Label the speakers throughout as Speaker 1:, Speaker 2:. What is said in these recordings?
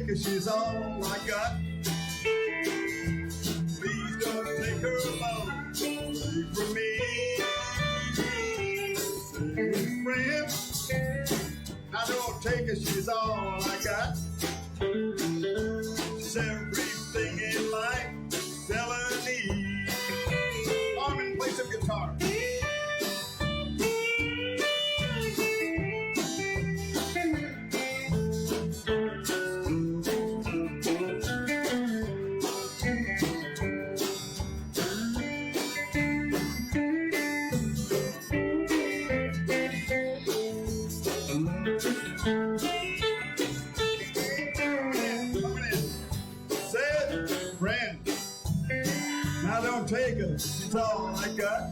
Speaker 1: her, she's all I got. Please don't take her love away from me. Friend, now don't take her, she's all I got. She's everything in life, felony. Carmine, play some guitar. Take her, she's all I got.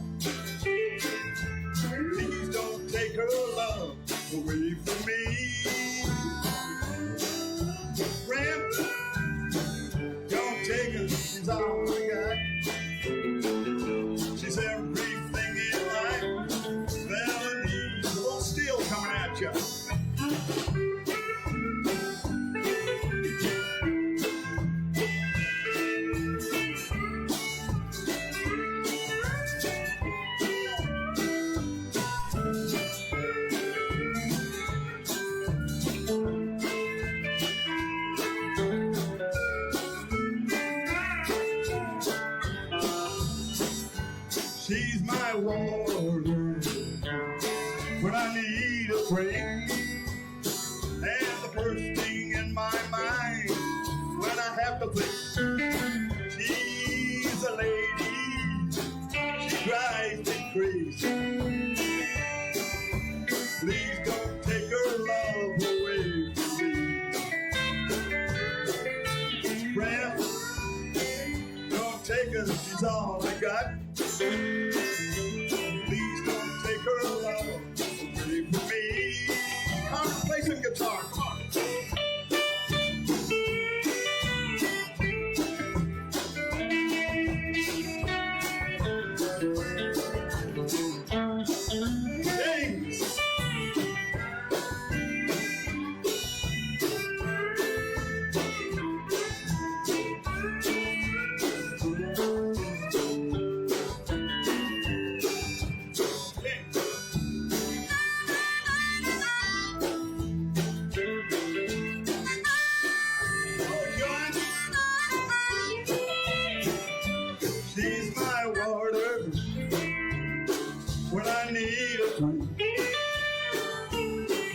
Speaker 1: Please don't take her love away from me. Friend, don't take her, she's all I got. She's everything in life, felony. The old steel coming at you. She's my warder when I need a break, and the first thing in my mind when I have to think. She's a lady, she drives me crazy. Please don't take her love away from me. Friend, don't take her, she's all I got. Please don't take her love away from me. Come play some guitar. Come on. James.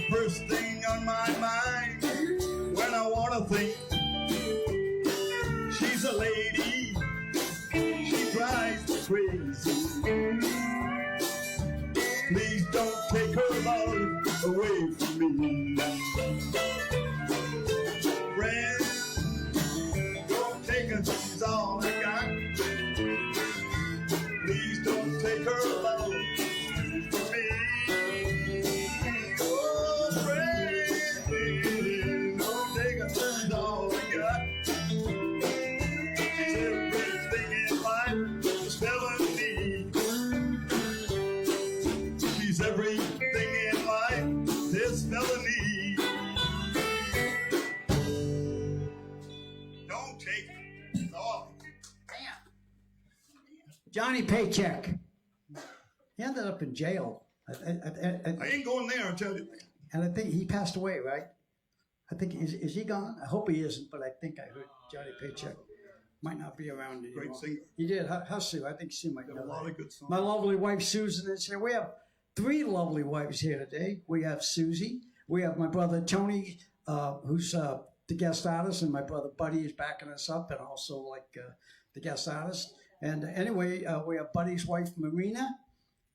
Speaker 1: First thing on my mind when I want to think. She's a lady, she drives me crazy. Please don't take her love away from me. Friend, don't take her, she's all I got. Please don't take her love away from me. Oh, friend, don't take her, she's all I got. She's everything in life, just felony. She's everything in life, this felony. Don't take it. It's all. Damn.
Speaker 2: Johnny Paycheck. He ended up in jail.
Speaker 1: I ain't going there, I'll tell you.
Speaker 2: And I think he passed away, right? I think, is he gone? I hope he isn't, but I think I heard Johnny Paycheck might not be around anymore.
Speaker 1: Great singer.
Speaker 2: He did. How Sue? I think Sue might know
Speaker 1: a lot of good songs.
Speaker 2: My lovely wife, Susan, is here. We have 3 lovely wives here today. We have Susie. We have my brother, Tony, who's the guest artist, and my brother, Buddy, is backing us up, and also the guest artist. And anyway, we have Buddy's wife, Marina,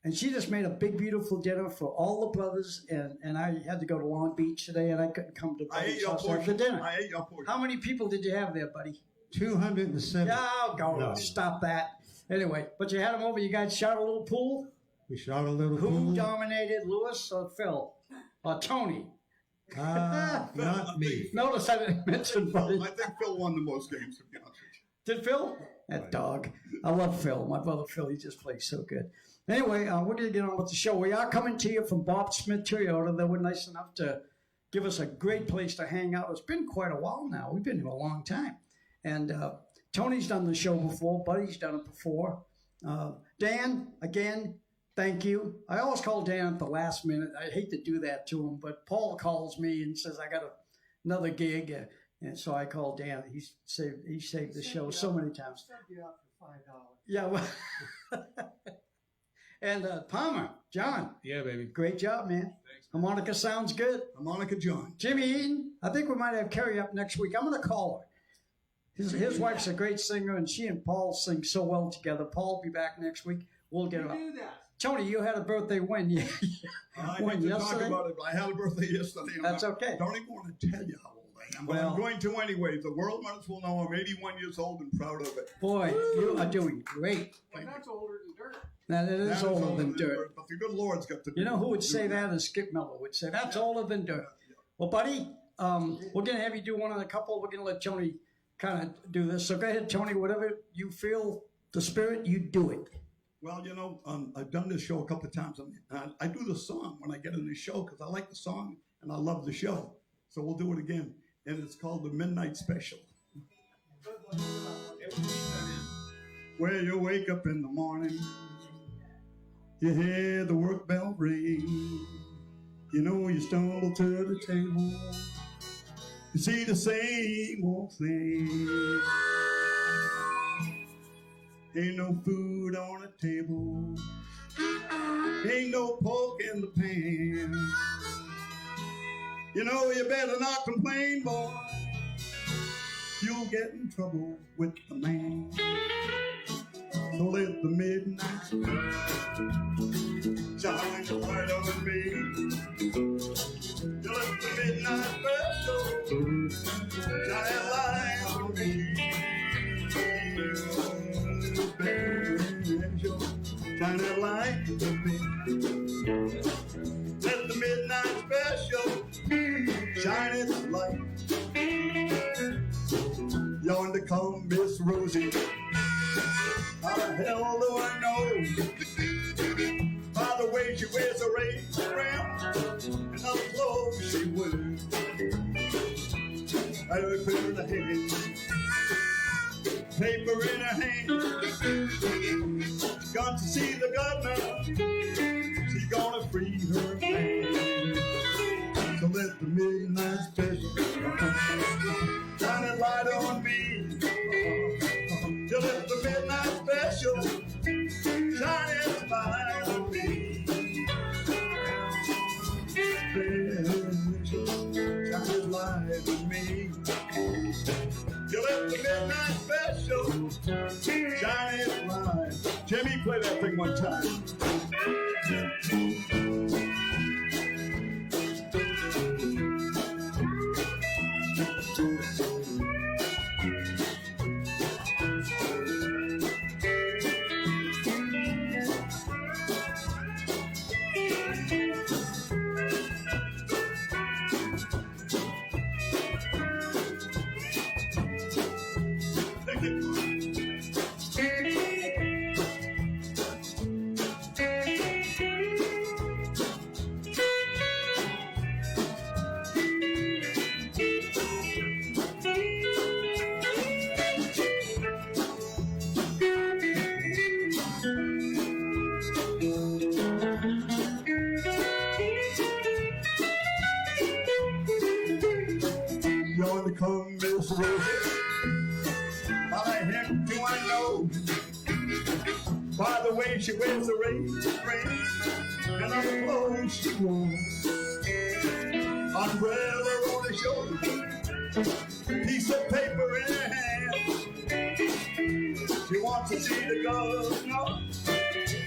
Speaker 2: and she just made a big, beautiful dinner for all the brothers. And I had to go to Long Beach today, and I couldn't come to Buddy's house after dinner.
Speaker 1: I ate your portion.
Speaker 2: How many people did you have there, Buddy?
Speaker 3: 207.
Speaker 2: Oh, go stop that. Anyway, but you had them over. You guys shot a little pool.
Speaker 3: We shot a little
Speaker 2: Who
Speaker 3: pool.
Speaker 2: dominated, Lewis or Phil? Or Tony?
Speaker 3: Not me.
Speaker 2: Notice I didn't mention Buddy.
Speaker 1: I think Phil won the most games, to be honest with you.
Speaker 2: Did Phil? That dog. I love Phil. My brother Phil, he just plays so good. Anyway, we're going to get on with the show. We are coming to you from Bob Smith Toyota. They were nice enough to give us a great place to hang out. It's been quite a while now. We've been here a long time. And Tony's done the show before. Buddy's done it before. Dan, again, thank you. I always call Dan at the last minute. I hate to do that to him, but Paul calls me and says, I got another gig. And so I call Dan. He saved the show so many times.
Speaker 3: You out for $5.
Speaker 2: Yeah. Well, and Palmer, John.
Speaker 4: Yeah, baby.
Speaker 2: Great job, man.
Speaker 4: Thanks.
Speaker 2: Harmonica sounds good.
Speaker 1: Harmonica John.
Speaker 2: Jimmy Eaton, I think we might have Cari up next week. I'm going to call her. His wife's a great singer, and she and Paul sing so well together. Paul will be back next week. We'll get her up.
Speaker 3: Do that.
Speaker 2: Tony, you had a birthday when?
Speaker 1: I
Speaker 2: When,
Speaker 1: hate to talk
Speaker 2: yesterday?
Speaker 1: about it, but I had a birthday yesterday. and
Speaker 2: That's
Speaker 1: I
Speaker 2: okay.
Speaker 1: don't even want to tell you how old I am, but
Speaker 2: Well-
Speaker 1: I'm going to anyway. The world might as well know I'm 81 years old and proud of it.
Speaker 2: Boy, you are doing great.
Speaker 3: Well, that's older than dirt.
Speaker 2: Now, that is
Speaker 1: That is
Speaker 2: older than dirt.
Speaker 1: But the good Lord's got to do
Speaker 2: You know who would
Speaker 1: do
Speaker 2: say that? Is Skip Miller would say, that's older than dirt.
Speaker 1: Yeah.
Speaker 2: Well, buddy, we're going to have you do one of the couple. We're going to let Tony kind of do this. So go ahead, Tony, whatever you feel the spirit, you do it.
Speaker 1: Well, you know, I've done this show a couple of times. And I do the song when I get in the show because I like the song and I love the show. So we'll do it again. And it's called the Midnight Special. Where you wake up in the morning, you hear the work bell ring. You know you stumble to the table, you see the same old thing. Ain't no food on the table, ain't no pork in the pan. You know you better not complain, boy, you'll get in trouble with the man. So let the midnight shine the light on me. So let the midnight special shine a light on me. Shine a light on me. Let the midnight special shine its light. Yonder come Miss Rosie. How the hell do I know? By the way she wears a razor and all the clothes she wears. I heard her in her hand, paper in her hand. She's gone to see the governor. She's gonna free her man. So let the midnight special shine a light on me. You let the midnight special shine its light on me. Shine its light on me. You let the midnight special shine its light. Jimmy, play that thing one time. Yonder come Miss Rosie. How the heck do I know? By the way she wears a ring and on the clothes she wore. Umbrella on her shoulder, piece of paper in her hand. She wants to see the governor.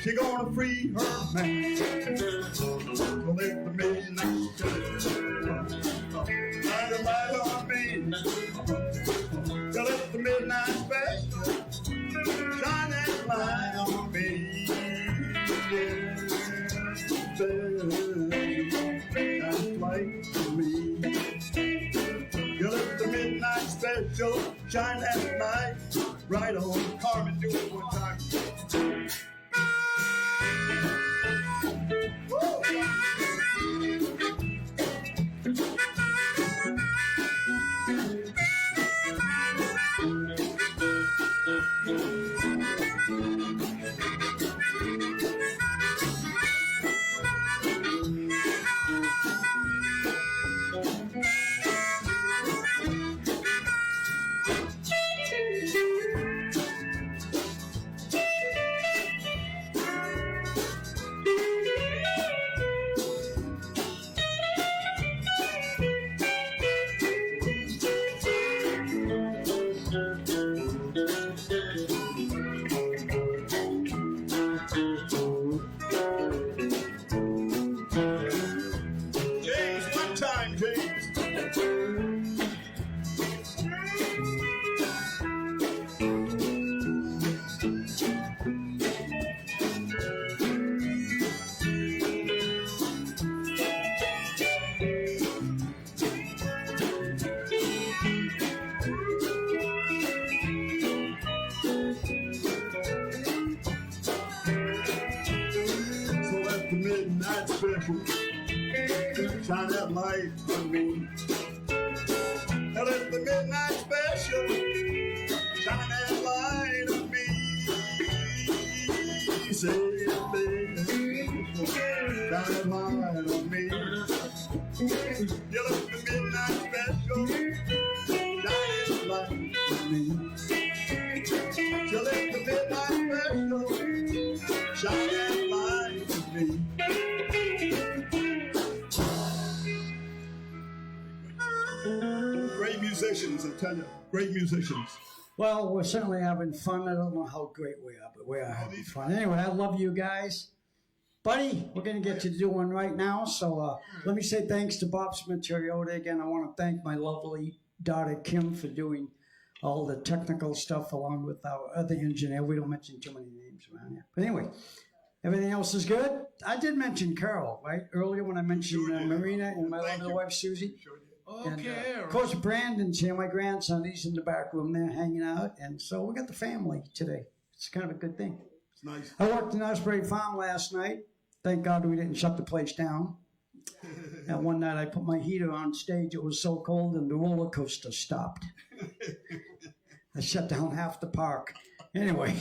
Speaker 1: She gonna free her man. So let the midnight shine a light on me. So let the midnight special shine that light on me. Shine light on me. You let the midnight special shine that light right on. Carmine, do it one time. Woo! time, James. Midnight special, shine that light on me. Now let the midnight special, shine that light on me. Say it, baby, shine that light on me. You let the midnight special, shine that light on me. You let the midnight special, shine that light on me. Great musicians, I tell you. Great musicians.
Speaker 2: Well, we're certainly having fun. I don't know how great we are, but we are having fun. Anyway, I love you guys. Buddy, we're going to get you to do one right now. So let me say thanks to Bob Smith-Toyota. Again, I want to thank my lovely daughter, Kim, for doing all the technical stuff along with our other engineer. We don't mention too many names around here. But anyway, everything else is good. I did mention Carol, right? Earlier when I mentioned Marina and my lovely wife, Susie.
Speaker 3: Okay.
Speaker 2: And, of course, Brandon's here, my grandson. He's in the back room there hanging out. And so we got the family today. It's kind of a good thing.
Speaker 1: It's nice.
Speaker 2: I worked in Osprey Farm last night. Thank God we didn't shut the place down. And one night I put my heater on stage. It was so cold and the roller coaster stopped. I shut down half the park. Anyway.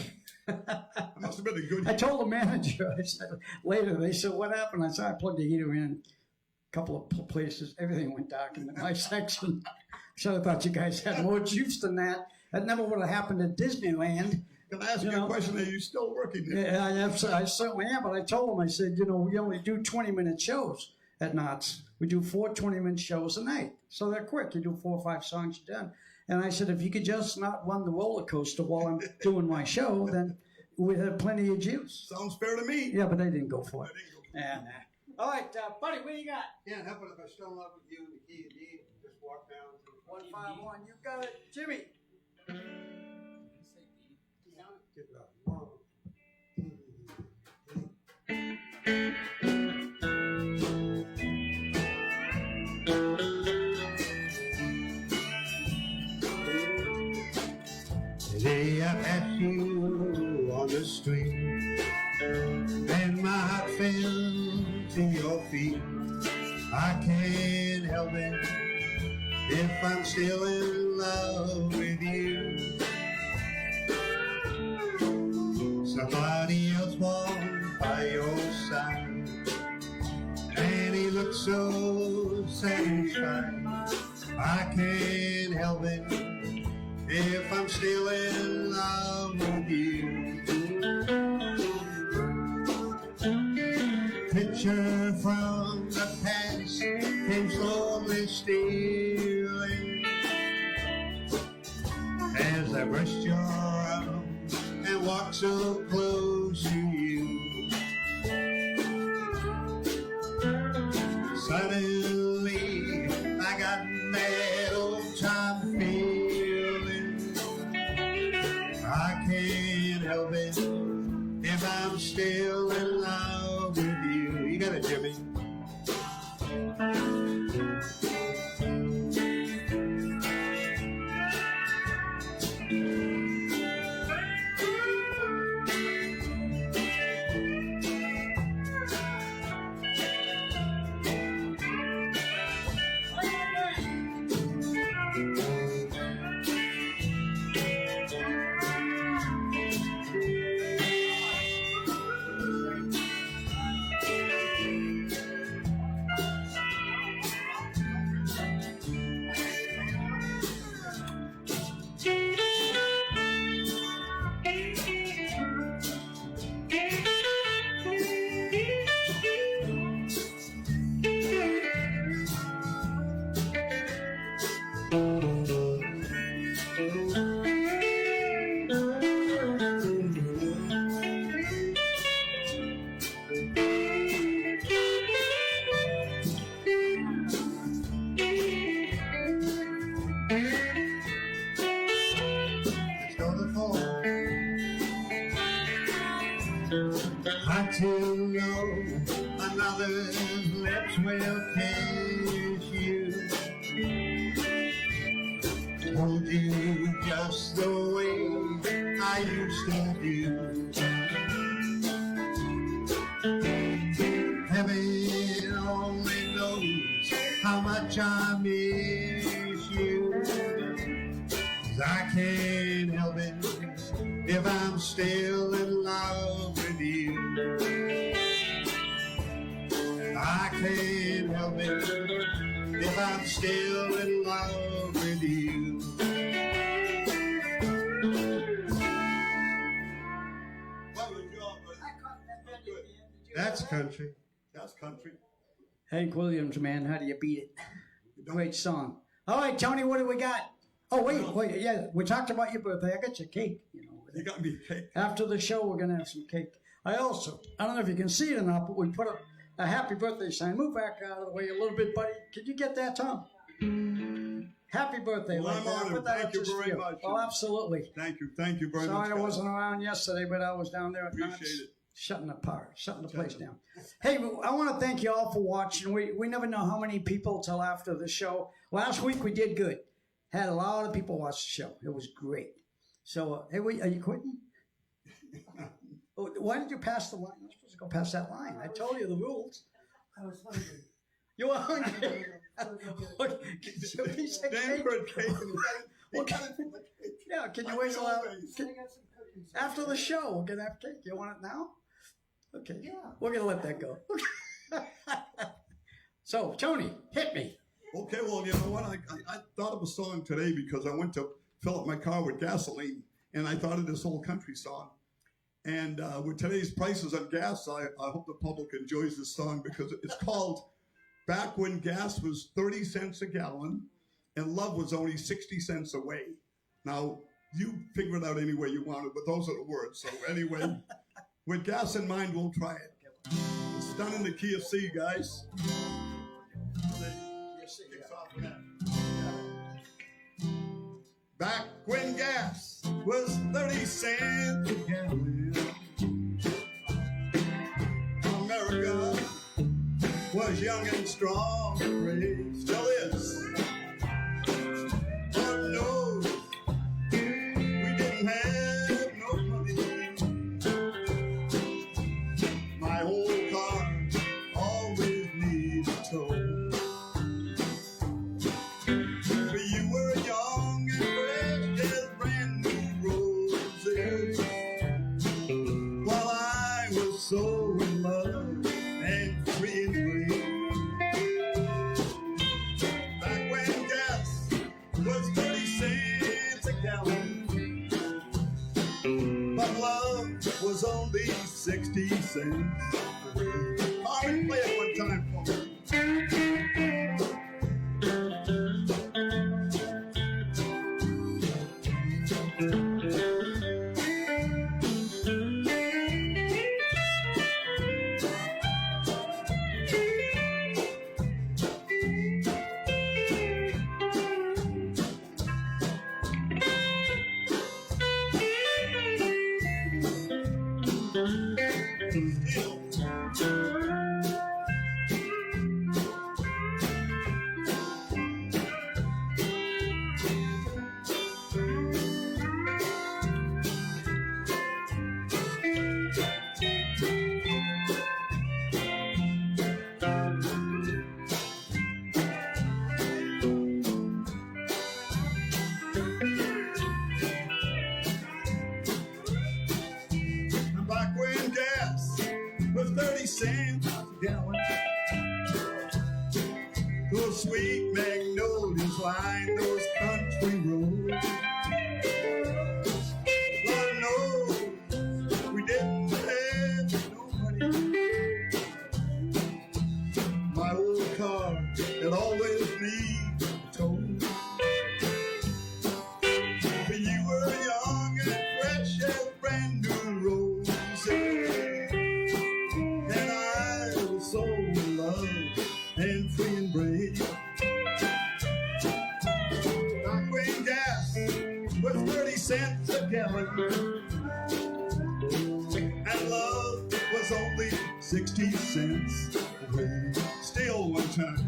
Speaker 1: That must have been a good
Speaker 2: I told the manager, I said, later, they said, what happened? I said, I plugged the heater in. Couple of places, everything went dark in my section. So I thought you guys had more juice than that. That never would have happened at Disneyland.
Speaker 1: Can I ask you a question? Are you still working there?
Speaker 2: Yeah, I certainly am, but I told them, I said, we only do 20-minute shows at Knott's. We do 4 20-minute shows a night. So they're quick. You do 4 or 5 songs, you're done. And I said, if you could just not run the roller coaster while I'm doing my show, then we'd have plenty of juice.
Speaker 1: Sounds fair to me.
Speaker 2: Yeah, but they didn't go for it. All right, buddy, what do you got?
Speaker 3: Can't help it if I still in love with you. The key of D. Just walk down.
Speaker 2: 151. You got it, Jimmy.
Speaker 3: Get up. 1, 2. Today I passed you on the street, and my heart fell to your feet. I can't help it if I'm still in love with you. Somebody else walked by your side, and he looked so satisfied. I can't help it if I'm still in love with you. Picture from the past came slowly stealing as I brushed your arm and walked so close to you. Suddenly I got that old time feeling. I can't help it if I'm still in love with you. You got it, Jimmy. mother's lips will kiss you, hold you just the way I used to do. Heaven only knows how much I miss you, 'cause I can't help it if I'm still in love with you. I can't help it if I'm still in love with you. That's country.
Speaker 1: That's country.
Speaker 2: Hank Williams, man, how do you beat it? Great song. All right, Tony, what do we got? Oh, wait, yeah, we talked about your birthday. I got you cake, you know.
Speaker 1: You got me a cake.
Speaker 2: After the show, we're going to have some cake. I don't know if you can see it or not, but we put a happy birthday sign. Move back out of the way a little bit, buddy. Could you get that, Tom? Happy birthday.
Speaker 1: Well, I'm honored. Thank you very much.
Speaker 2: Oh, absolutely.
Speaker 1: Thank you very much.
Speaker 2: Sorry I wasn't around yesterday, but I was down there at
Speaker 1: Appreciate
Speaker 2: Knott's,
Speaker 1: it.
Speaker 2: shutting the place down. Hey, I want to thank you all for watching. We never know how many people till after the show. Last week we did good. Had a lot of people watch the show. It was great. So, hey, are you quitting? Why did you pass the line? You're supposed to go past that line. I told you the rules.
Speaker 4: I was hungry.
Speaker 2: You were hungry. Look, so he said
Speaker 1: Damn
Speaker 2: cake.
Speaker 1: good cake.
Speaker 2: Yeah, can you wait till
Speaker 4: I got some cookies.
Speaker 2: after the show? We're gonna have cake. You want it now? Okay.
Speaker 4: Yeah.
Speaker 2: We're gonna let that go. So, Tony, hit me.
Speaker 1: Okay, well, you know what? I thought of a song today because I went to fill up my car with gasoline, and I thought of this old country song. And with today's prices on gas, I hope the public enjoys this song because it's called Back When Gas Was 30 Cents a Gallon and Love Was Only 60 Cents Away. Now, you figure it out any way you want it, but those are the words. So anyway, with gas in mind, we'll try it. It's done in the key of C, guys. Back when gas was 30 cents a gallon, America was young and strong and brave, still is. Lord knows we didn't have no money. My old car always needed a tow. But you were young and fresh as brand new roses, while I was so in love and free and free. Back when gas was 30 cents a gallon, but love was only 60 cents. Carmine, play it one time for me. Back when gas was 30 cents a gallon, those sweet magnolias lined those country roads. Lord knows we didn't have no money. My old car had always needed a tow. But you were young and fresh as brand new roses, and I was so in love and free and brave. Back when gas was 30 cents a gallon, and love was only 60 cents a time.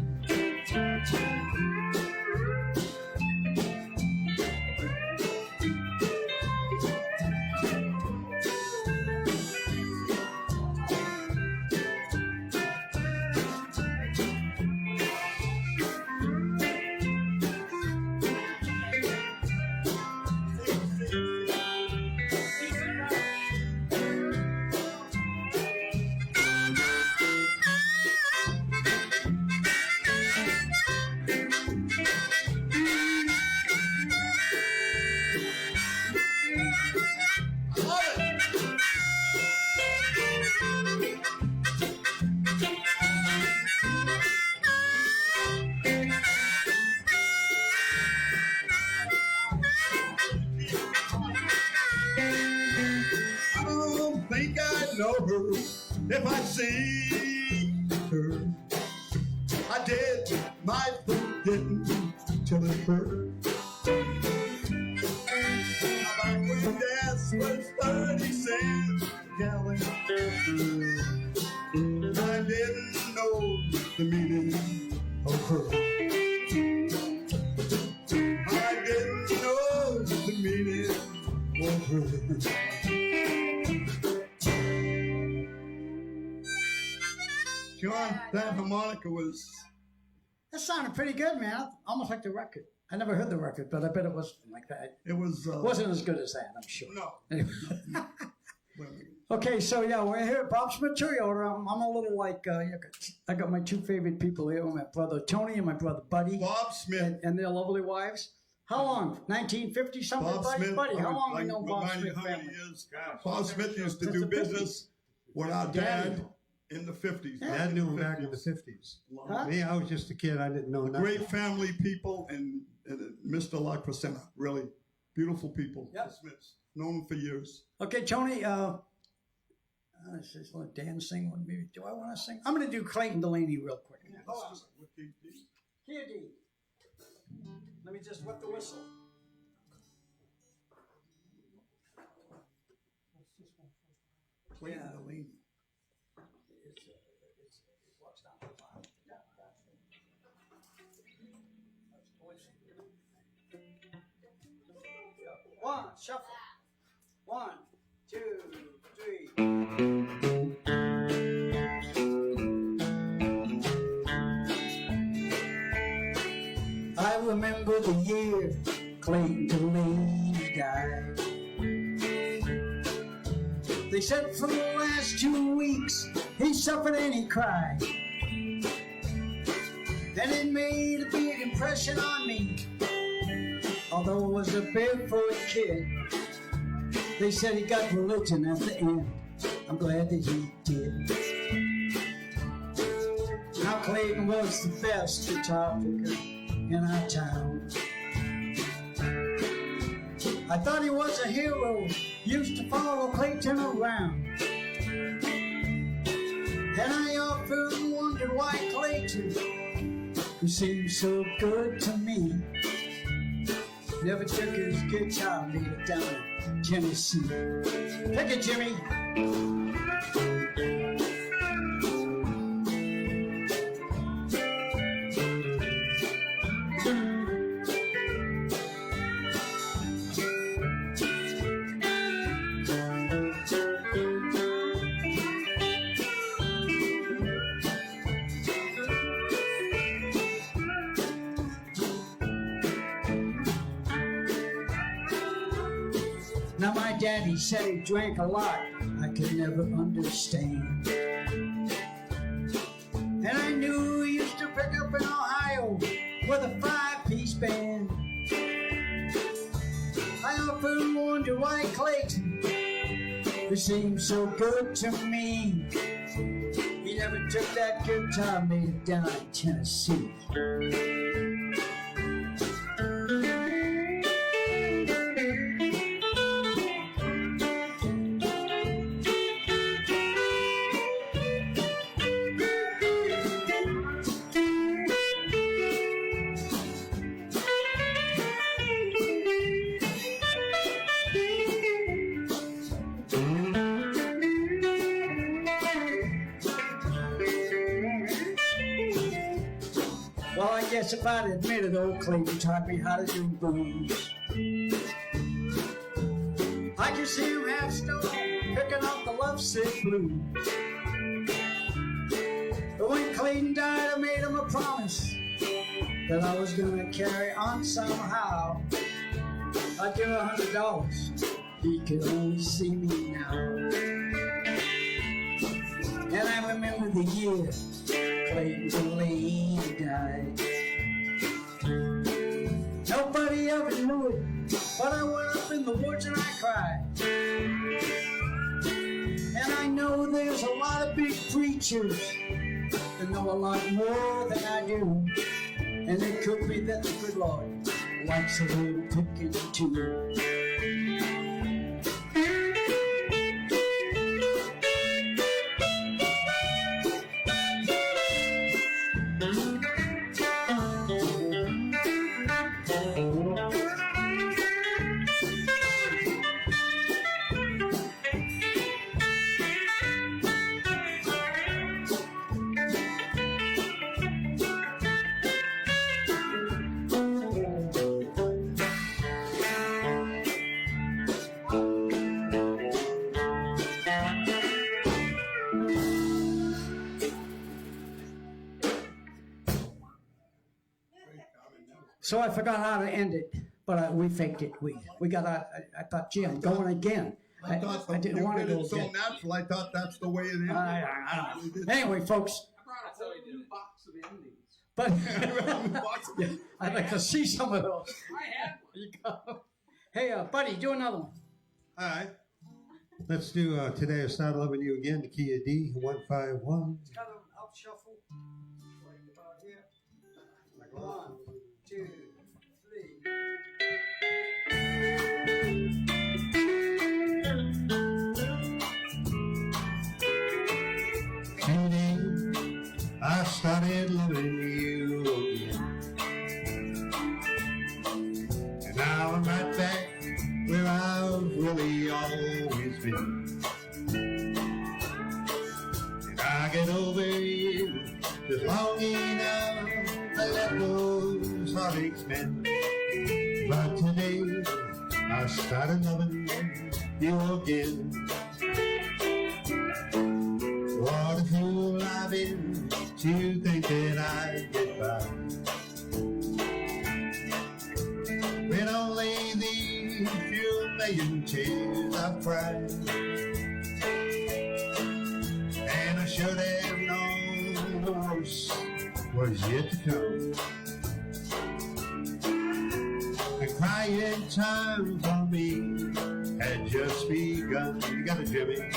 Speaker 1: If I see her, I did my forgetting till it hurt. Back when gas was 30 cents a gallon, I didn't know the meaning of her. I didn't know the meaning of her. John, that harmonica was...
Speaker 2: That sounded pretty good, man. Almost like the record. I never heard the record, but I bet it wasn't like that.
Speaker 1: It was...
Speaker 2: wasn't as good as that, I'm sure.
Speaker 1: No.
Speaker 2: Anyway. Okay, so yeah, we're here at Bob's Material. I'm a little like... I got my two favorite people here, my brother Tony and my brother Buddy.
Speaker 1: Bob Smith.
Speaker 2: And their lovely wives. How long? 1950-something,
Speaker 1: Bob Smith,
Speaker 2: Buddy? How long
Speaker 1: like,
Speaker 2: you know Bob Smith
Speaker 1: how many
Speaker 2: family?
Speaker 1: years? Bob Smith used to
Speaker 2: Since
Speaker 1: do
Speaker 2: the 50s.
Speaker 1: business with our dad in the 50s.
Speaker 2: Yeah.
Speaker 3: Dad knew him back in the 50s.
Speaker 2: Huh?
Speaker 3: Me, I was just a kid. I didn't know nothing.
Speaker 1: Great family people and Mr. La Crescenta, really beautiful people.
Speaker 2: Yep.
Speaker 1: The Smiths, known them for years.
Speaker 2: Okay, Tony, this little dancing one, maybe. Do I want to sing? I'm going to do Clayton Delaney real quick. Hold on. Here, D. Let me just wet the whistle.
Speaker 1: Clayton Delaney.
Speaker 2: It walks down the bottom. One, shuffle. 1, 2, 3. I remember the year Clayton Delaney died. They said for the last 2 weeks he suffered and he cried. And it made a big impression on me. Although I was a barefoot kid, they said he got religion at the end. I'm glad that he did. Now Clayton was the best guitar picker in our town. I thought he was a hero, used to follow Clayton around. And I often wondered why Clayton, who seemed so good to me, never took his guitar, laid it down in Tennessee. Pick it, Jimmy. Now my daddy said he drank a lot, I could never understand. And I knew he used to pick up in Ohio with a 5-piece band. I often wonder why Clayton, who seemed so good to me, he never took that guitar, made it down in Tennessee. Well, I guess if I'd admitted old Clayton taught me how to do blues. I can see him half stoned, picking up the lovesick blues. But when Clayton died, I made him a promise that I was gonna carry on somehow. I'd give $100. He could only see me now. And I remember the year Clayton's old lady died. Nobody ever knew it, but I went up in the woods and I cried. And I know there's a lot of big preachers that know a lot more than I do. And it could be that the good Lord likes a little picking too. So I forgot how to end it, but we faked it. We got out. I thought, gee, I'm going again. I didn't want to go
Speaker 1: so
Speaker 2: again.
Speaker 1: natural. I thought that's the way it is.
Speaker 2: I don't know. Anyway, folks. But yeah, I'd like to see some of those.
Speaker 5: I had one.
Speaker 2: Hey, buddy, do another one.
Speaker 1: All right.
Speaker 3: Let's do Today I Started Loving You Again, the key of D, 151.
Speaker 2: It's got an up shuffle. Right about here. 1, 2, 3.
Speaker 3: Today I started loving you again. And now I'm right back where I've really always been. And I get over you just long enough to let those heartaches mend. But today I started loving you again. What a fool I've been to think that I'd get by with only these few million tears I've cried. And I should have known the worst was yet to come. The crying time for me had just begun. You got it, Jimmy.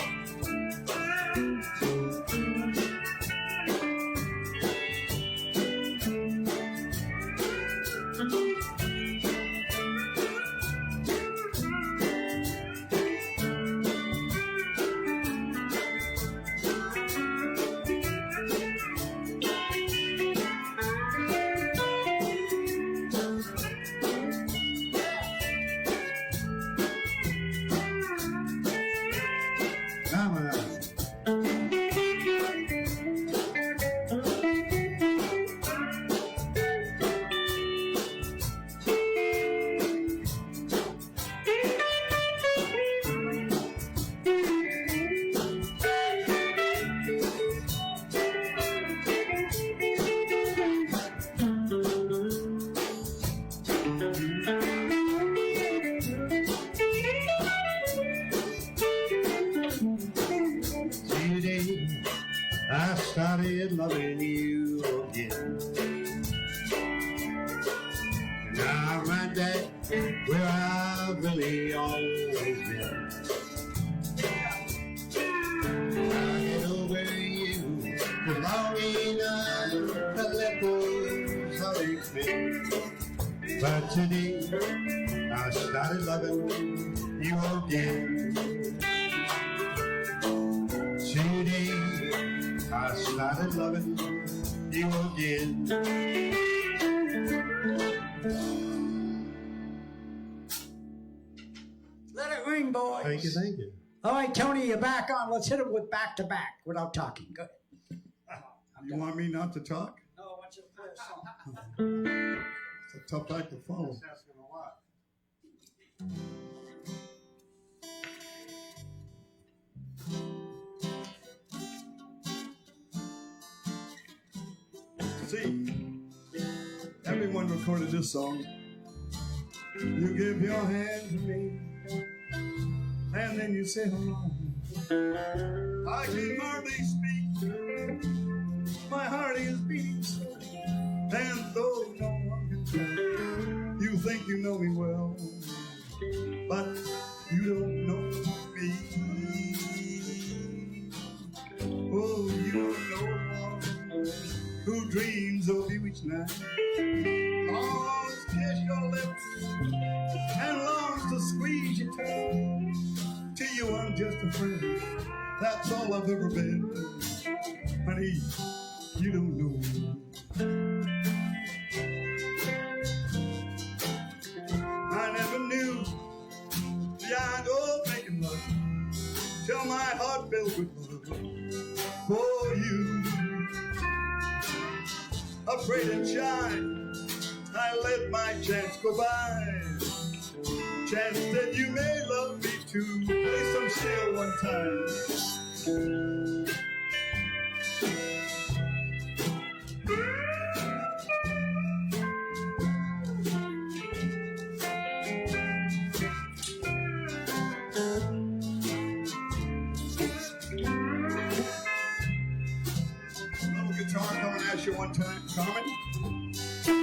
Speaker 3: Started loving you again. And I'm right back where I've really always been. I get over you for long enough to let those heartaches mend. But today I started loving you again. Today I started loving you again.
Speaker 2: Let it ring, boys.
Speaker 3: Thank you, thank you.
Speaker 2: All right, Tony, you're back on. Let's hit it with back-to-back without talking. Good.
Speaker 1: You want me not to talk?
Speaker 2: No, I want you to play a song.
Speaker 1: It's a tough act to follow.
Speaker 3: That's asking a lot.
Speaker 1: See, everyone recorded this song. You give your hand to me, and then you say hello. I can hardly speak, my heart is beating so, and though no one can tell, you think you know me well, but you don't know me. Oh, you don't know one who dreams of you each night, longs to kiss your lips and longs to squeeze your toe. To you I'm just a friend, that's all I've ever been. Honey, you don't know me. I never knew the idea of making love till my heart filled with love for you. Afraid and shy, I let my chance go by. Chance that you may love me too. Play some share one time. Little guitar coming at you one time, Carmine.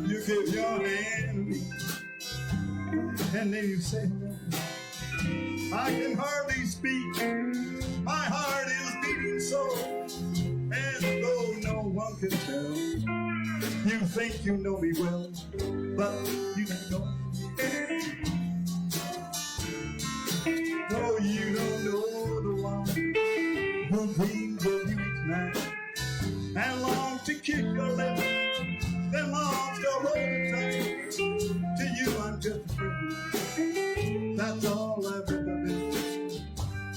Speaker 1: You give your hand to me, and then you say hello. I can hardly speak, my heart is beating so, and though no one can tell, you think you know me well, but you don't know me. No, you don't know the one who dreams of you each night and longs to kiss your lips, then longs to hold you tight. To you I'm just a friend, that's all I've ever been.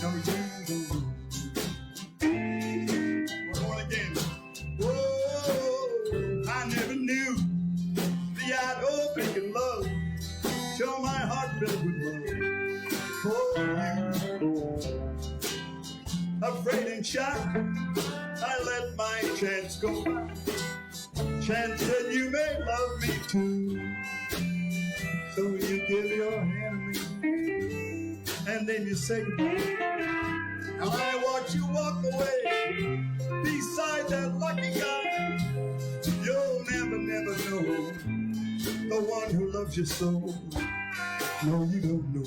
Speaker 1: No, you don't know. We're going again. Whoa, I never knew the idea of making love till my heart filled with love for you. Afraid and shy, I let my chance go by. Chance that you may love me too. So you give your hand to me, and then you say goodbye. Now I watch you walk away beside that lucky guy. You'll never, never know the one who loves you so. No, you don't know.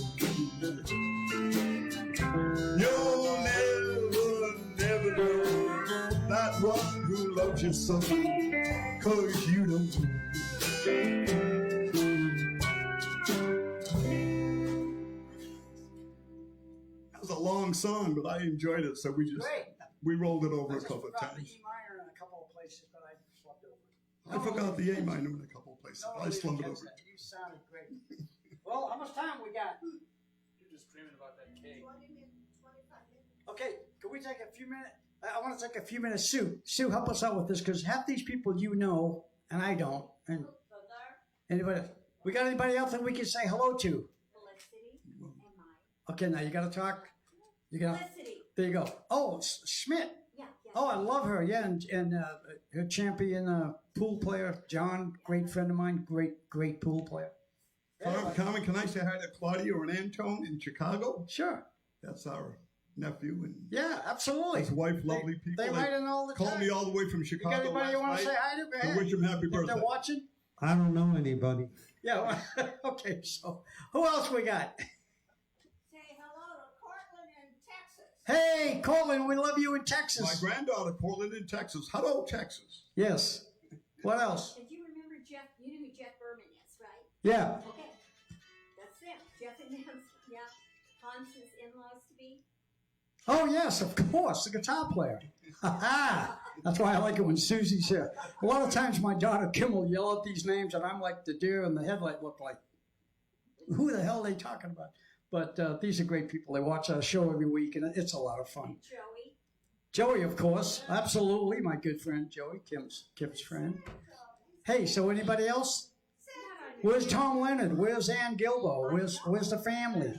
Speaker 1: You'll never, never know that one who loves you so. 'Cause you don't know. That was a long song, but I enjoyed it, so we rolled it over a couple of times.
Speaker 2: The E minor in a couple of places, but I slumped over it.
Speaker 1: I forgot the A minor in a couple of places.
Speaker 2: No,
Speaker 1: I slumped it over.
Speaker 2: You sounded great. Well, how much time we got?
Speaker 5: You're just dreaming about that cake.
Speaker 4: 20 minutes, 25 minutes.
Speaker 2: Okay, can we take a few minutes? I want to take a few minutes. Sue, help us out with this, because half these people you know, and I don't. And anybody, we got anybody else that we can say hello to?
Speaker 4: Felicity and Mike.
Speaker 2: Okay, now you got to talk. You got.
Speaker 4: Felicity.
Speaker 2: There you go. Oh, Schmidt.
Speaker 4: Yeah.
Speaker 2: Oh, I love her. Yeah, and her champion pool player, John, great friend of mine, great pool player.
Speaker 1: Carmine, can I say hi to Claudia or Antone in Chicago?
Speaker 2: Sure.
Speaker 1: That's our nephew and
Speaker 2: Yeah, absolutely.
Speaker 1: his wife, lovely people.
Speaker 2: They write in all the
Speaker 1: called
Speaker 2: time.
Speaker 1: me all the way from
Speaker 2: You
Speaker 1: Chicago
Speaker 2: got anybody you want
Speaker 1: last
Speaker 2: to say
Speaker 1: night
Speaker 2: hi to? Go
Speaker 1: to
Speaker 2: ahead.
Speaker 1: wish him happy
Speaker 2: If
Speaker 1: birthday.
Speaker 2: they're watching,
Speaker 3: I don't know anybody.
Speaker 2: Yeah. Okay. So who else we got?
Speaker 4: Say hello to Cortland in Texas.
Speaker 2: Hey, Colin, we love you in
Speaker 1: My
Speaker 2: Texas.
Speaker 1: granddaughter, Portland in Texas. Hello, Texas.
Speaker 2: Yes. What else?
Speaker 4: And you remember Jeff? You know who Jeff Berman is, right?
Speaker 2: Yeah.
Speaker 4: Okay, that's them. Jeff and them. Yeah, Hans's in-laws to be.
Speaker 2: Oh, yes, of course, the guitar player. That's why I like it when Susie's here. A lot of times my daughter Kim will yell out these names, and I'm like the deer in the headlight look like, who the hell are they talking about? But these are great people. They watch our show every week, and it's a lot of fun.
Speaker 4: Joey.
Speaker 2: Joey, of course, absolutely, my good friend Joey, Kim's friend. Hey, so anybody else? Where's Tom Leonard? Where's Ann Gilbo? Where's the family?
Speaker 4: I know.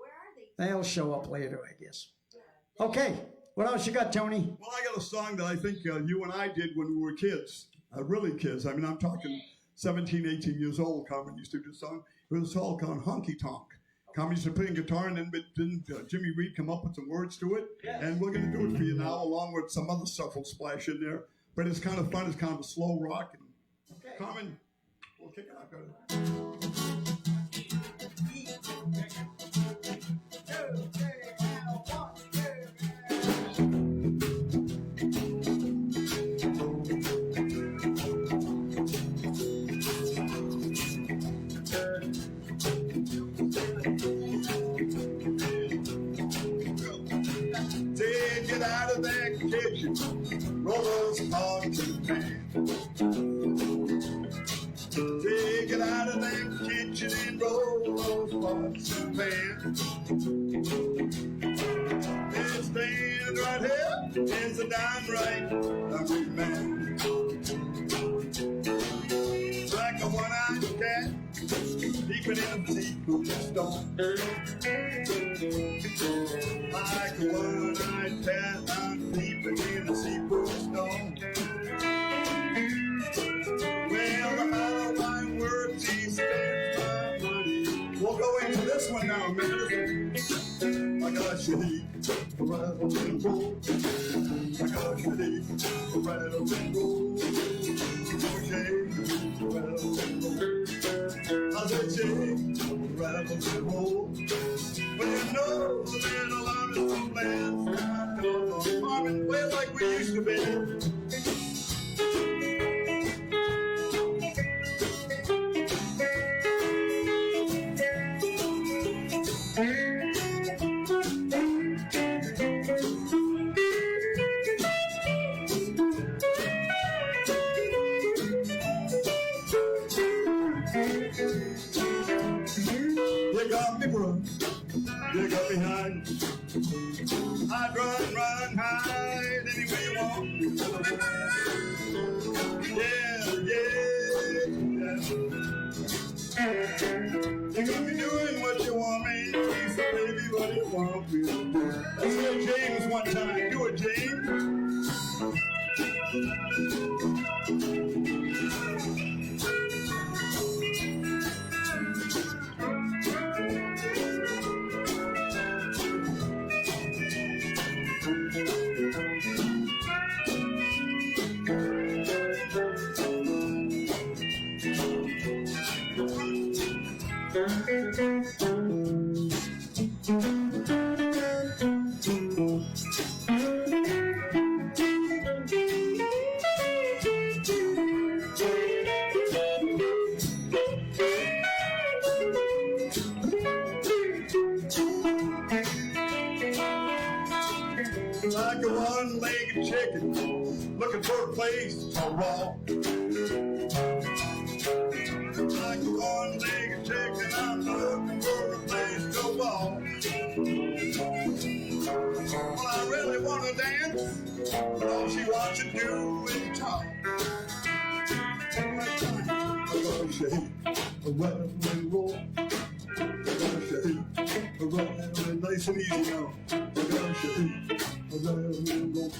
Speaker 4: Where are they?
Speaker 2: They'll show up later, I guess. Okay, what else you got, Tony?
Speaker 1: Well, I got a song that I think you and I did when we were kids, really kids. I mean, I'm talking 17, 18 years old. Carmine used to do a song. It was a song called Honky Tonk. Carmine used to play guitar, and then didn't Jimmy Reed come up with some words to it?
Speaker 2: Yeah.
Speaker 1: And we're going to do it for you now, along with some other stuff we'll splash in there. But it's kind of fun. It's kind of a slow rock. And
Speaker 2: Okay.
Speaker 1: Carmine, we'll kick it out. Go ahead. Say, get out of that kitchen, roll those pots in the pan. Say, get out of that kitchen and roll those pots in the pan. And stand right here is a downright ugly man. Like a one-eyed cat, peeping in a seafood stone. Like a one-eyed cat, I'm peeping in a seafood stone. Well, the Halloween words, he spends my money. We'll go into this one now, man. I got shitty, rattle and roll. I got shitty, rattle and roll. Shake, rattle and roll. I said shake, rattle and roll. Well, you know that a lot of some plans not Marvin, play like we used to be. You got me run, you got me hide. I'd run, hide anywhere you want. Yeah. You got me doing what you want me to do, so baby, what you want me to do. Let's go James one time. Do it, James. Like a one-legged chicken looking for a place to walk. Like a one-legged chicken, I'm looking for a place to walk. Well, I really want to dance, but all she wants to do is talk. I'm gonna shake a rattle and roll. I'm gonna shake a rattle and nice and easy now. I'm gonna shake a rattle and roll.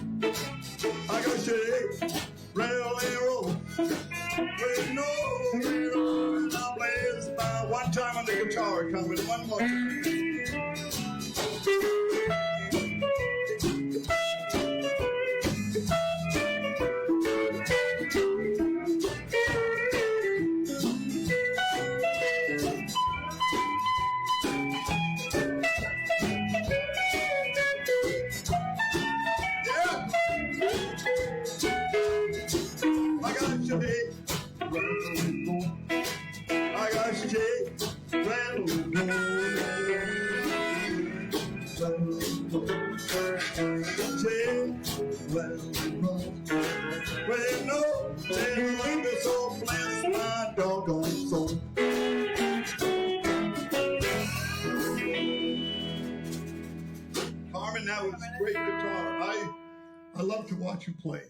Speaker 1: I gotta shake, rattle and roll. With no rhythm, I'll play this by one time on the guitar, coming one more time. Yeah, it was great guitar. I love to watch you play.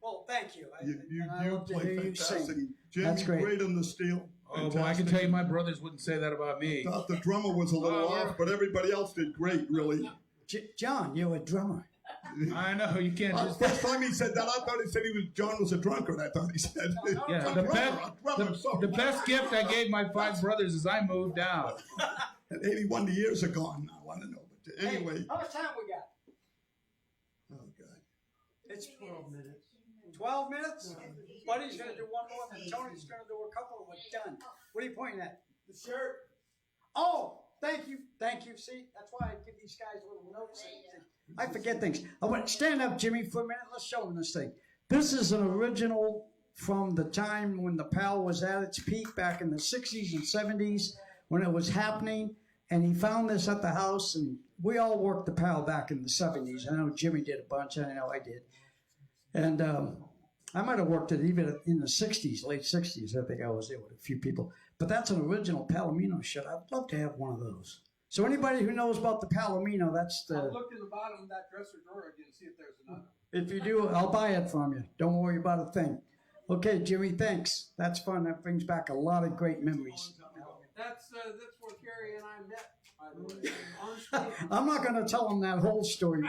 Speaker 2: Well, thank you.
Speaker 1: You
Speaker 2: I love to
Speaker 1: play
Speaker 2: hear you
Speaker 1: fantastic.
Speaker 2: sing.
Speaker 1: Jimmy,
Speaker 2: That's great.
Speaker 1: on the steel.
Speaker 5: Oh, boy, I can tell you my brothers wouldn't say that about me.
Speaker 1: Thought the drummer was a little off, but everybody else did great, really.
Speaker 2: John, you're a drummer.
Speaker 5: I know, you can't just...
Speaker 1: First time he said that, I thought he said John was a drunkard. I thought he said.
Speaker 5: Yeah, the best gift I gave my 5 brothers is I moved out.
Speaker 1: And 81 years are gone now. I don't know. But anyway.
Speaker 2: Hey, how much time we got?
Speaker 1: Oh, God.
Speaker 2: It's 12 minutes. 12 minutes? Buddy's going to do one more, and Tony's going to do a couple, and we're done. What are you pointing at? The shirt. Oh, thank you. Thank you. See, that's why I give these guys little notes. I forget things. I want stand up, Jimmy, for a minute. Let's show them this thing. This is an original from the time when the PAL was at its peak back in the 60s and 70s when it was happening. And he found this at the house, and we all worked the PAL back in the 70s. I know Jimmy did a bunch. I know I did. And I might have worked it even in the 60s, late 60s. I think I was there with a few people. But that's an original Palomino shirt. I'd love to have one of those. So anybody who knows about the Palomino, that's the...
Speaker 6: I looked in the bottom of that dresser drawer again to see if there's another.
Speaker 2: If you do, I'll buy it from you. Don't worry about a thing. Okay, Jimmy, thanks. That's fun. That brings back a lot of great memories.
Speaker 6: That's where Cari and I met, by the way. On stage.
Speaker 2: I'm not going to tell them that whole story,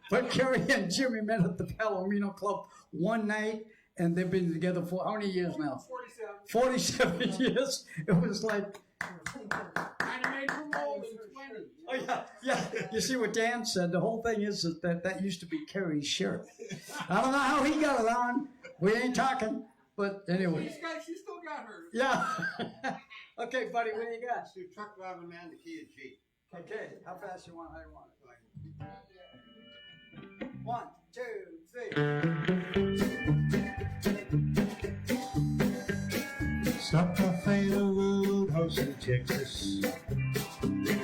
Speaker 2: but Cari and Jimmy met at the Palomino Club one night, and they've been together for how many years now?
Speaker 6: 47.
Speaker 2: 47 years. It was like...
Speaker 6: Kind of made from old in 20.
Speaker 2: Oh, yeah. You see what Dan said? The whole thing is that used to be Cari's shirt. I don't know how he got it on. We ain't talking. But anyway.
Speaker 6: She still got hers.
Speaker 2: Yeah. Okay, buddy, what do you got?
Speaker 3: To truck driving man, the key is G.
Speaker 2: Okay, how fast you want? How you want it? 1, 2, 3.
Speaker 3: Stop Cafe Roadhouse in Texas,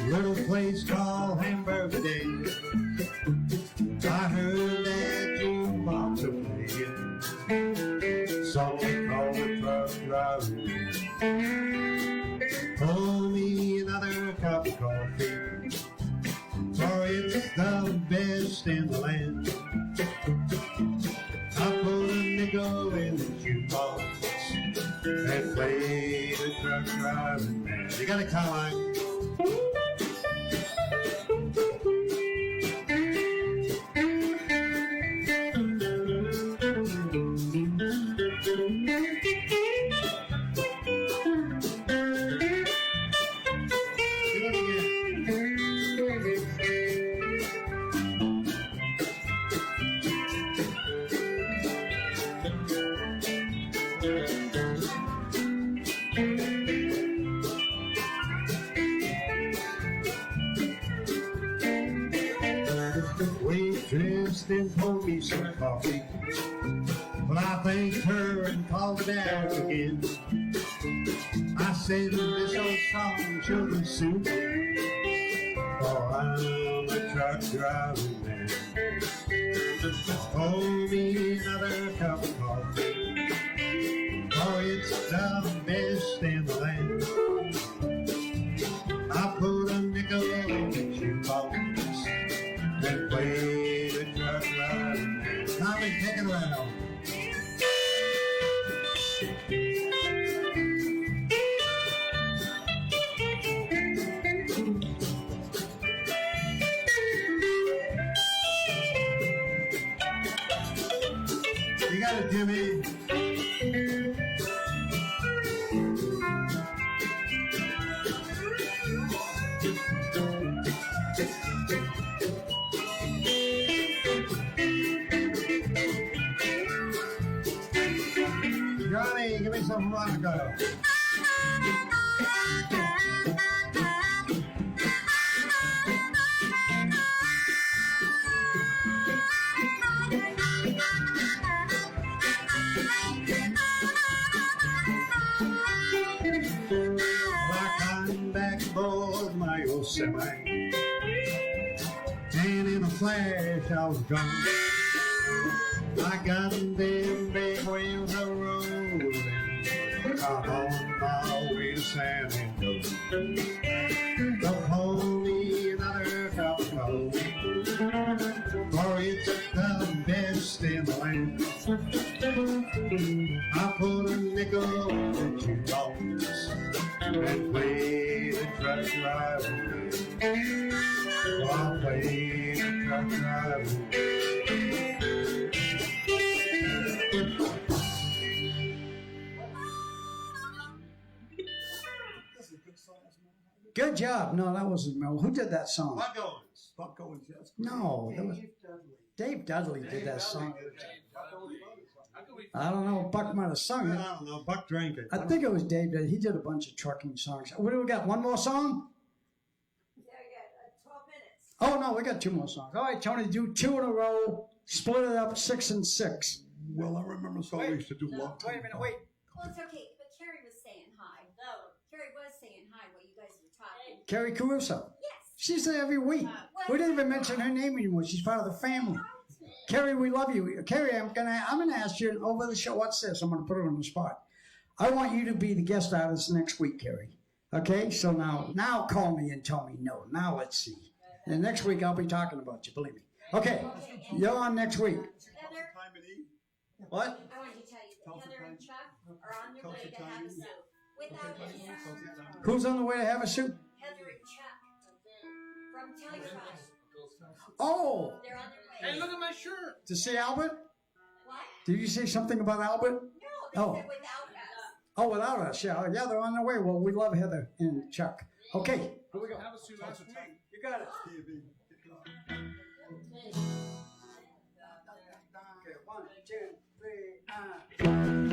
Speaker 3: little place called Hamburger Day. I heard that jukebox a playing, song called the truck driving. Pour me another cup of coffee, for it's the best in the land. I put a nickel in the jukebox and play the truck driving man. You got it, Carmine. Then pour me some coffee. Well, I thanked her and called it out again. I said this old song children suit me, for I'm a truck driving man. Pour me another cup of coffee, for it's the best in the land. I put a nickel in the jukebox and played the truck driving man. Tommy, take it around. You got it, Jimmy. Johnny, give me some Monaco. Backboard my old semi, and in a flash I was gone. I got them big wheels a rolling. I'm on my way to San Antonio. Don't hold me another cup of coffee, driver. While playing truck driver.
Speaker 2: Good job. No, that wasn't Mel. Who did that song?
Speaker 3: Buck Owens.
Speaker 1: Buck Owens, yes.
Speaker 2: No, that was Dave Dudley did that song. I don't know. Buck might have sung
Speaker 3: I
Speaker 2: it.
Speaker 3: don't know. Buck drank it.
Speaker 2: I think it was Dave Dudley. He did a bunch of trucking songs. What do we got? One more song?
Speaker 4: Yeah, we got 12 minutes.
Speaker 2: Oh, no, we got 2 more songs. All right, Tony, do 2 in a row. Split it up 6 and 6.
Speaker 1: Well, I remember so we used to do long
Speaker 2: Wait a minute, wait.
Speaker 4: Well, it's okay, but Cari was saying hi. No, Cari was saying hi while you guys were talking.
Speaker 2: Cari Caruso.
Speaker 4: Yes.
Speaker 2: She's there every week. We didn't even mention her name anymore. She's part of the family. Cari, we love you. Cari, I'm gonna ask you over the show. What's this? I'm gonna put her on the spot. I want you to be the guest artist next week, Cari. Okay? So now call me and tell me no. Now let's see. And next week I'll be talking about you. Believe me. Okay, you're on next week.
Speaker 4: Heather,
Speaker 2: What?
Speaker 4: I wanted to tell you that Heather and Chuck are on their way to have a soup. Without any sound.
Speaker 2: Who's on the way to have a soup?
Speaker 4: Heather and Chuck from Telluride.
Speaker 2: Oh,
Speaker 4: They're on their way.
Speaker 5: Hey, look at my shirt.
Speaker 2: to see Albert?
Speaker 4: What?
Speaker 2: Did you say something about Albert?
Speaker 4: No, they
Speaker 2: Oh.
Speaker 4: said without us.
Speaker 2: Oh, without us. Yeah, they're on their way. Well, we love Heather and Chuck. Okay.
Speaker 5: Here we go. Have a suit last week.
Speaker 2: You got it. Okay, 1, 2, 3,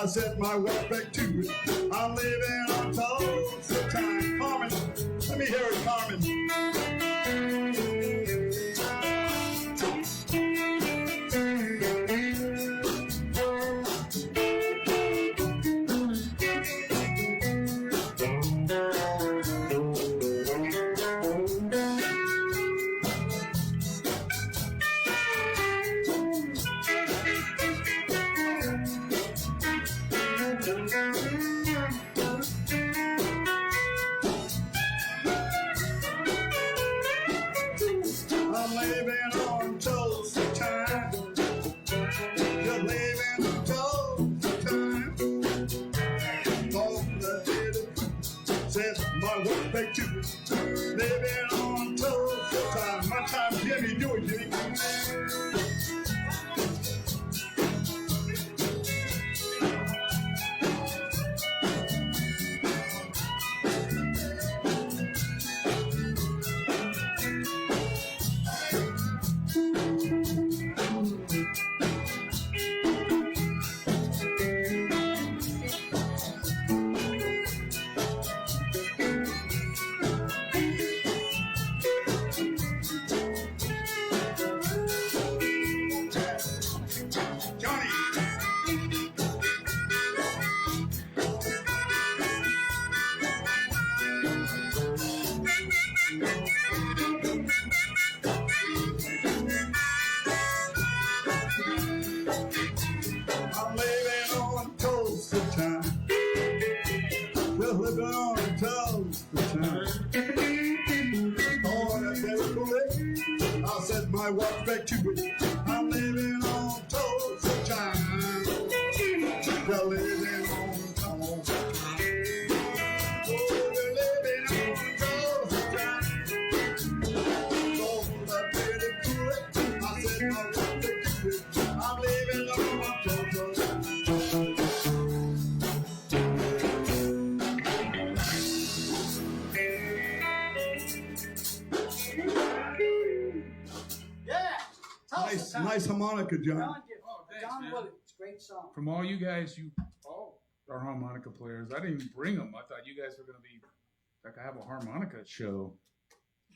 Speaker 1: set my watch back to it. I'm living on toast of time. Carmine, let me hear it, Carmine. Says my wife back to living on toast time. My time, Jimmy, do it, Jimmy. My walk back to it. I'm living on toast of time. We're living on toast of time. Oh, we're living on toast of time. Oh, I did it to it. I said my walk back to it. I'm living on toast of time. Nice harmonica, John.
Speaker 2: Oh, thanks, John
Speaker 5: man.
Speaker 2: Williams, great song.
Speaker 5: From all you guys, you all are harmonica players. I didn't even bring them. I thought you guys were going to be like I have a harmonica show.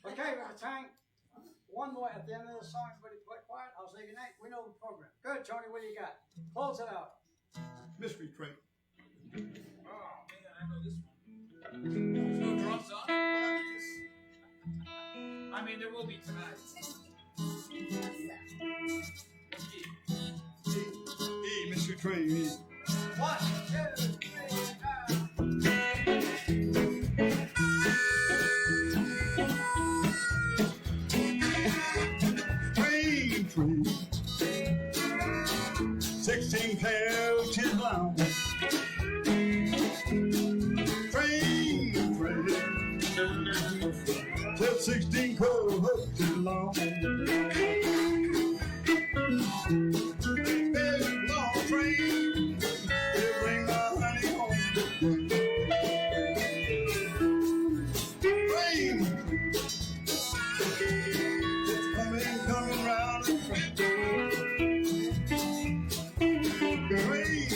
Speaker 2: Okay, we're time. One more at the end of the song. Everybody play quiet. I'll say goodnight. We know the program. Good, Tony. What do you got? Close it out.
Speaker 1: Mystery Train.
Speaker 5: Oh man, I know this one. There's no drums on it. I mean, there will be tonight.
Speaker 1: E, Mystery Train. E.
Speaker 2: 1, 2, 3,
Speaker 1: 4. 16 carriages long. Train, till 16 coaches long. Big long train, they bring my honey home. Train, it's coming round and round. Train,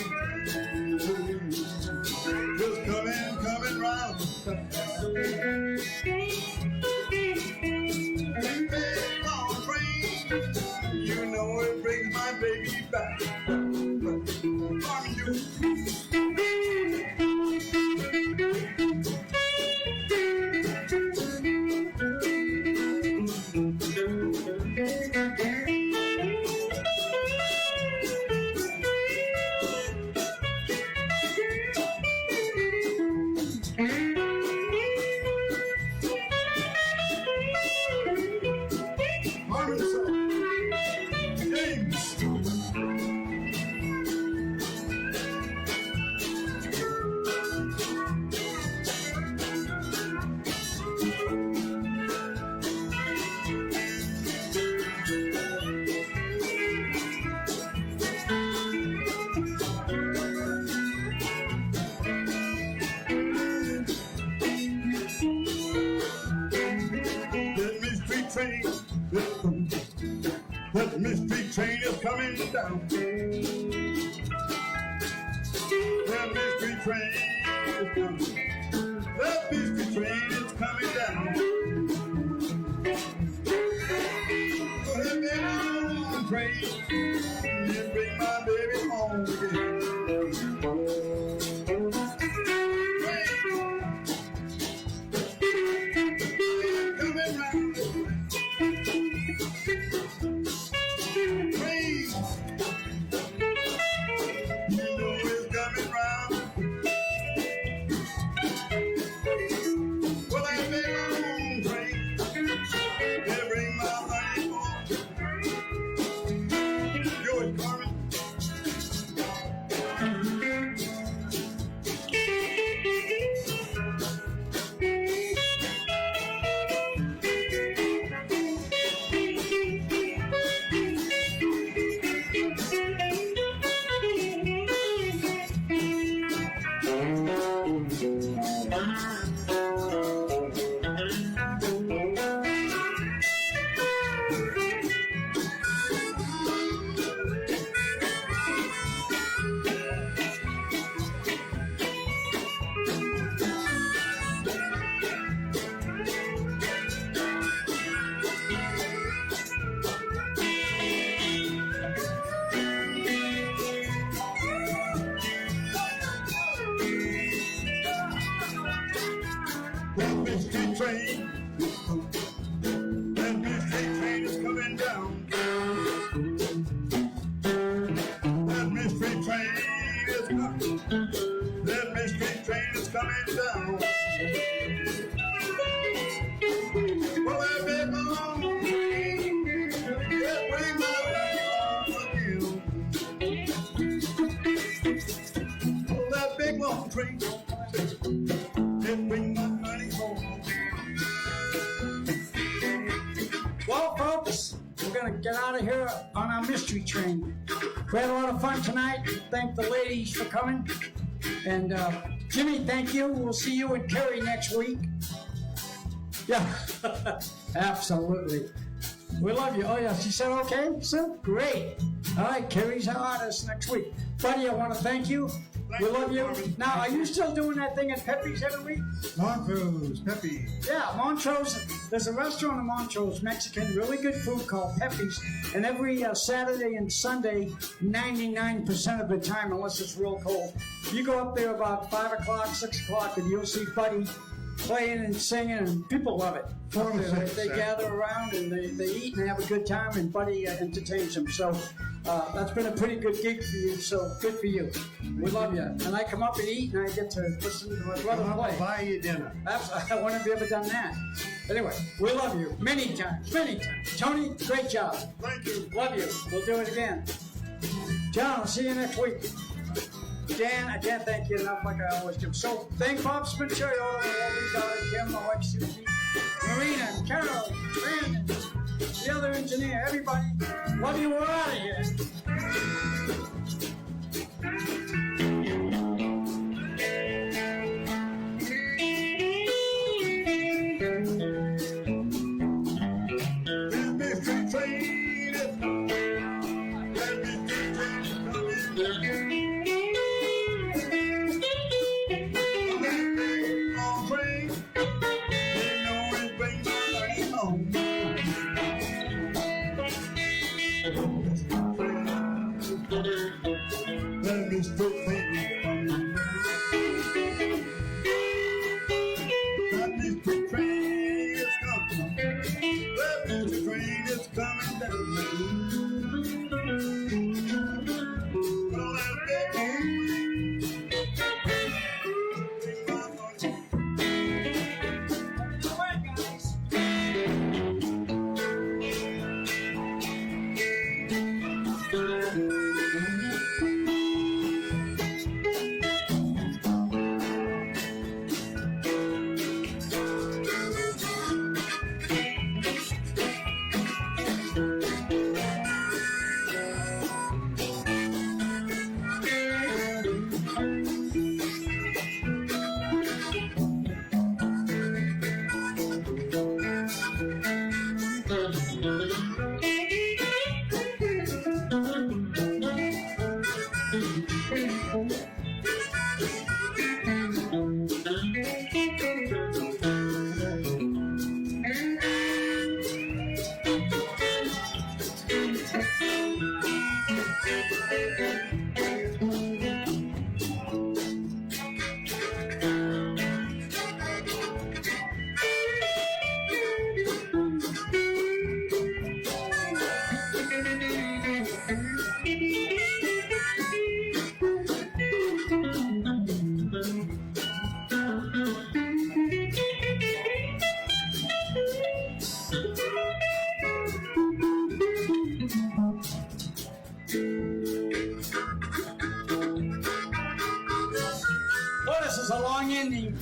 Speaker 1: just coming round. Big long train, you know it brings my baby back. That mystery train is coming down. That mystery train is coming. That mystery train is coming down. Let me on the train and bring my baby home again. That mystery train, that mystery train is coming down. That mystery train is coming. That mystery train is coming down. Well, that big long train, that bring my money home again. Oh, that big long train, that bring my honey home.
Speaker 2: Well, folks, we're going to get out of here on our mystery train. We had a lot of fun tonight. Thank the ladies for coming. And Jimmy, thank you. We'll see you at Cari next week. Yeah, absolutely. We love you. Oh, yeah, she said okay? So great. All right, Cari's our artist next week. Buddy, I want to thank you. We love you. Now, are you still doing that thing at Pepe's every week?
Speaker 3: Montrose, Pepe.
Speaker 2: Yeah, Montrose. There's a restaurant in Montrose, Mexican, really good food called Pepe's. And every Saturday and Sunday, 99% of the time, unless it's real cold, you go up there about 5 o'clock, 6 o'clock, and you'll see Buddy playing and singing, and people love it. They gather around and they eat and have a good time, and Buddy entertains them. So that's been a pretty good gig for you, so good for you. We love you. And I come up and eat, and I get to listen to my brother play.
Speaker 3: Buy you dinner.
Speaker 2: I wonder if you ever done that. Anyway, we love you many times, many times. Tony, great job.
Speaker 1: Thank you.
Speaker 2: Love you. We'll do it again. John, I'll see you next week. Dan, I can't thank you enough like I always do. So thank Bob Spincherio, my lovely daughter Kim, my wife Susie, Marina, Carol, Brandon, the other engineer, everybody. Love you. We're out of here.
Speaker 1: That mystery train is coming. That mystery train is coming. That mystery train is coming. That mystery train is coming. That mystery train is coming down. Well, that big
Speaker 2: Well, this is a long ending.